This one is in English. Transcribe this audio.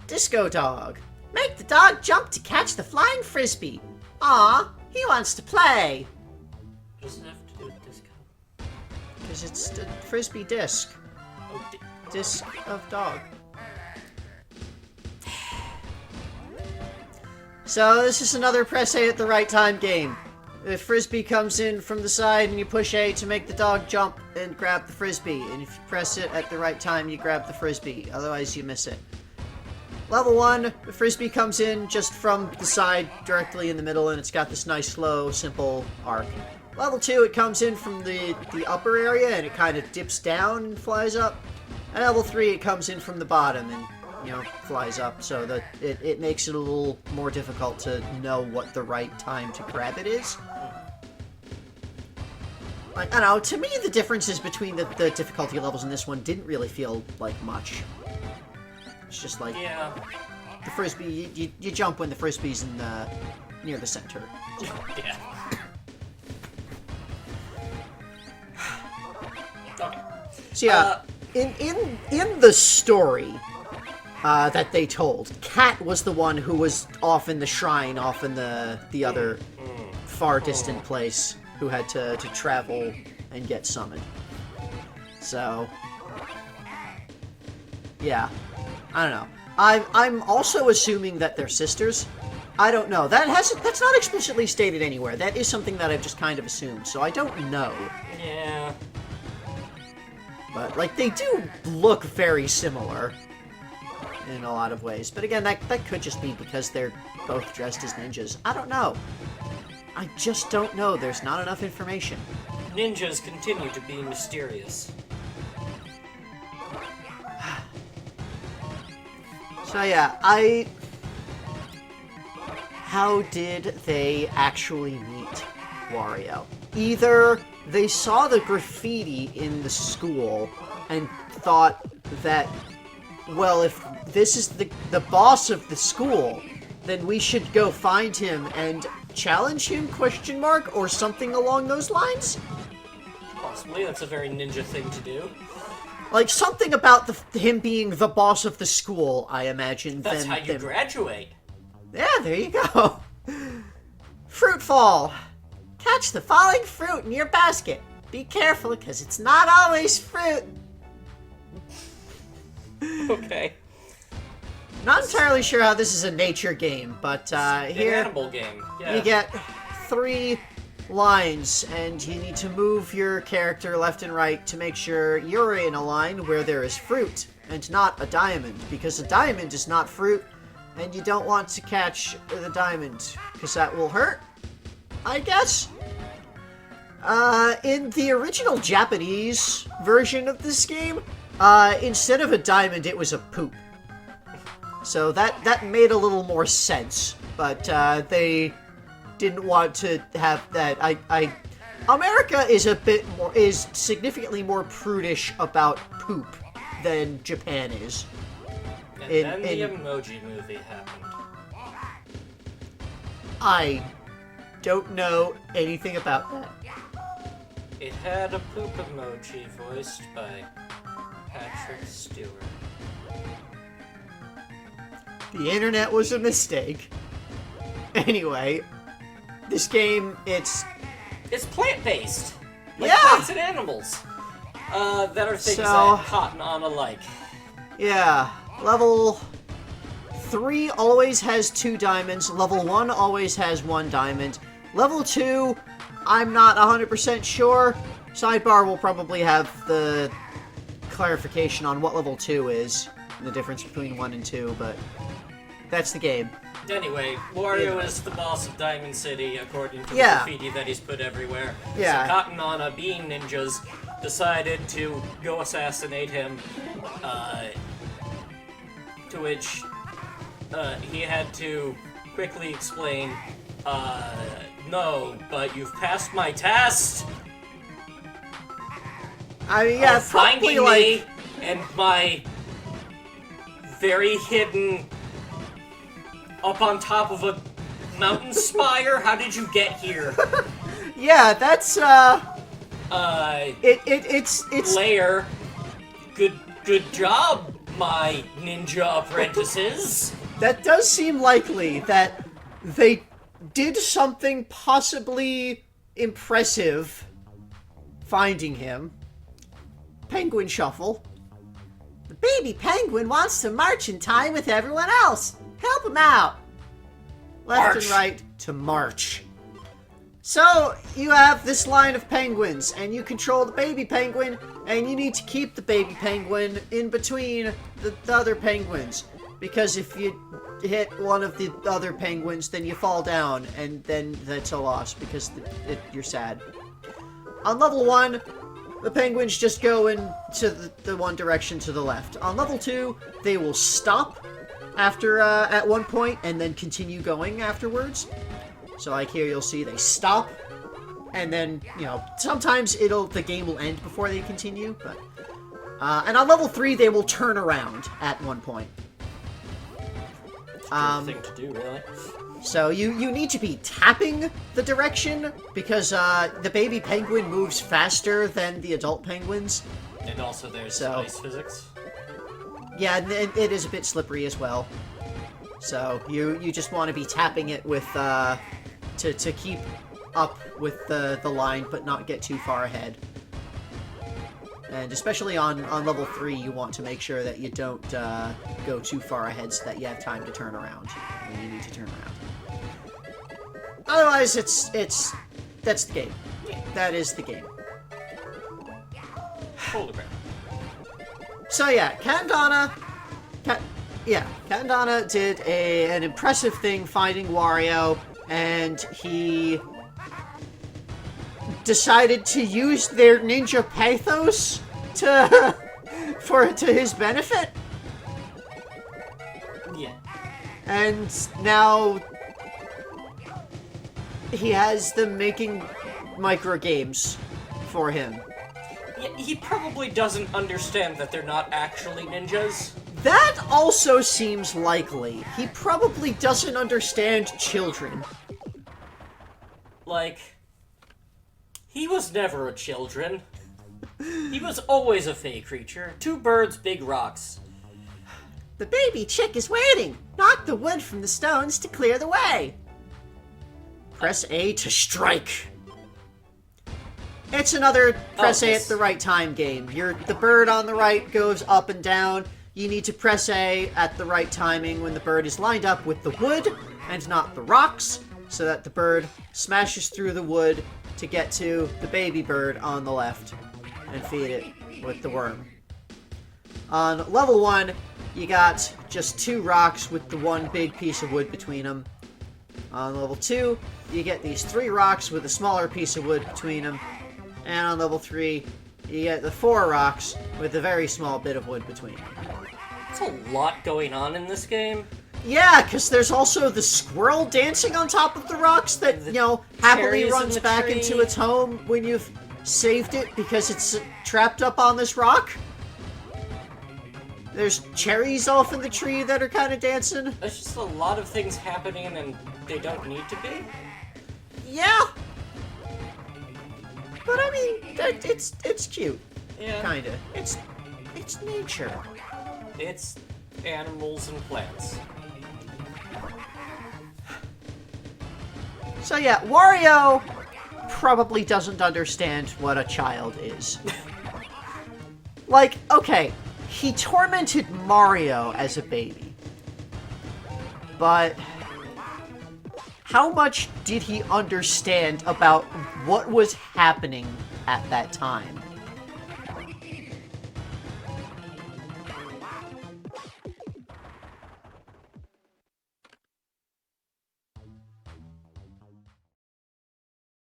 Disco Dog. Make the dog jump to catch the flying frisbee. Aw, he wants to play. Doesn't have to do with disco. Because it's the frisbee disc. Oh, Disc of dog. So this is another press A at the right time game. The frisbee comes in from the side and you push A to make the dog jump and grab the frisbee. And if you press it at the right time, you grab the frisbee. Otherwise, you miss it. Level 1, the frisbee comes in just from the side directly in the middle and it's got this nice, slow, simple arc. Level 2, it comes in from the upper area and it kind of dips down and flies up. And level 3, it comes in from the bottom and, you know, flies up, so that it makes it a little more difficult to know what the right time to grab it is. Like, I don't know, to me the differences between the difficulty levels in this one didn't really feel like much. It's just like, yeah. The frisbee, you jump when the frisbee's in near the center. So. Yeah. Okay. So yeah, in the story that they told, Cat was the one who was off in the shrine, off in the other far distant place, who had to travel and get summoned. So yeah, I don't know. I'm also assuming that they're sisters. I don't know. That's not explicitly stated anywhere. That is something that I've just kind of assumed, so I don't know. Yeah. But, like, they do look very similar in a lot of ways. But again, that could just be because they're both dressed as ninjas. I don't know. I just don't know. There's not enough information. Ninjas continue to be mysterious. So yeah, how did they actually meet Wario? Either they saw the graffiti in the school and thought that, well, if this is the boss of the school, then we should go find him and challenge him, ? Or something along those lines? Possibly, that's a very ninja thing to do. Like, something about him being the boss of the school, I imagine. That's how you graduate. Yeah, there you go. Fruit fall. Catch the falling fruit in your basket. Be careful, because it's not always fruit. Okay. Not entirely sure how this is a nature game, but here... An animal game, yeah. You get 3 lines, and you need to move your character left and right to make sure you're in a line where there is fruit, and not a diamond, because a diamond is not fruit, and you don't want to catch the diamond, because that will hurt, I guess? In the original Japanese version of this game, instead of a diamond, it was a poop. So that made a little more sense, but they didn't want to have that. America is significantly more prudish about poop than Japan is. And then the Emoji Movie happened. I don't know anything about that. It had a poop emoji voiced by Patrick Stewart. The internet was a mistake. Anyway, this game, it's plant-based. Like yeah! plants and animals. That are things that Cotton on alike. Yeah. Level 3 always has 2 diamonds. Level 1 always has 1 diamond. Level 2, I'm not 100% sure. Sidebar will probably have the clarification on what level 2 is, and the difference between 1 and 2, but that's the game. Anyway, Wario is the boss of Diamond City, according to the graffiti that he's put everywhere. Yeah. So Cotton on being ninjas, decided to go assassinate him, to which he had to quickly explain, no, but you've passed my test! I mean, yeah, probably finding like... me and my very hidden up on top of a mountain spire? How did you get here? Yeah, that's, it's... Layer. Good job, my ninja apprentices. That does seem likely that they did something possibly impressive finding him. Penguin Shuffle. The baby penguin wants to march in time with everyone else. Help him out. Left and right to march. So, you have this line of penguins, and you control the baby penguin, and you need to keep the baby penguin in between the other penguins. Because if you hit one of the other penguins, then you fall down, and then that's a loss, because you're sad. On level 1, the penguins just go into the one direction to the left. On level 2, they will stop after at one point, and then continue going afterwards. So like here you'll see they stop, and then, you know, sometimes the game will end before they continue, but... and on level 3, they will turn around at one point. Thing to do, really. So you need to be tapping the direction, because the baby penguin moves faster than the adult penguins. And also there's ice physics. Yeah, and it is a bit slippery as well. So you just want to be tapping it with to keep up with the line, but not get too far ahead. And especially on level 3, you want to make sure that you don't go too far ahead so that you have time to turn around when you need to turn around. Otherwise, that's the game. That is the game. Polar bear. So yeah, Cat and Donna did an impressive thing finding Wario, and he decided to use their ninja pathos to his benefit. Yeah. And now he has them making microgames for him. Yeah, he probably doesn't understand that they're not actually ninjas. That also seems likely. He probably doesn't understand children. Like, he was never a children. He was always a fey creature. 2 birds, big rocks. The baby chick is waiting. Knock the wood from the stones to clear the way. Press A to strike. It's another press A at the right time game. The bird on the right goes up and down. You need to press A at the right timing when the bird is lined up with the wood and not the rocks, so that the bird smashes through the wood to get to the baby bird on the left and feed it with the worm. On level 1, you got just 2 rocks with the one big piece of wood between them. On level 2, you get these 3 rocks with a smaller piece of wood between them. And on level 3, you get the 4 rocks with a very small bit of wood between them. There's a lot going on in this game. Yeah, because there's also the squirrel dancing on top of the rocks that, you know, happily runs back into its home when you've saved it because it's trapped up on this rock. There's cherries off in the tree that are kind of dancing. There's just a lot of things happening and they don't need to be. Yeah. But I mean, it's cute. Yeah. Kinda. It's nature. It's animals and plants. So yeah, Wario probably doesn't understand what a child is. Like, okay, he tormented Mario as a baby. But how much did he understand about what was happening at that time?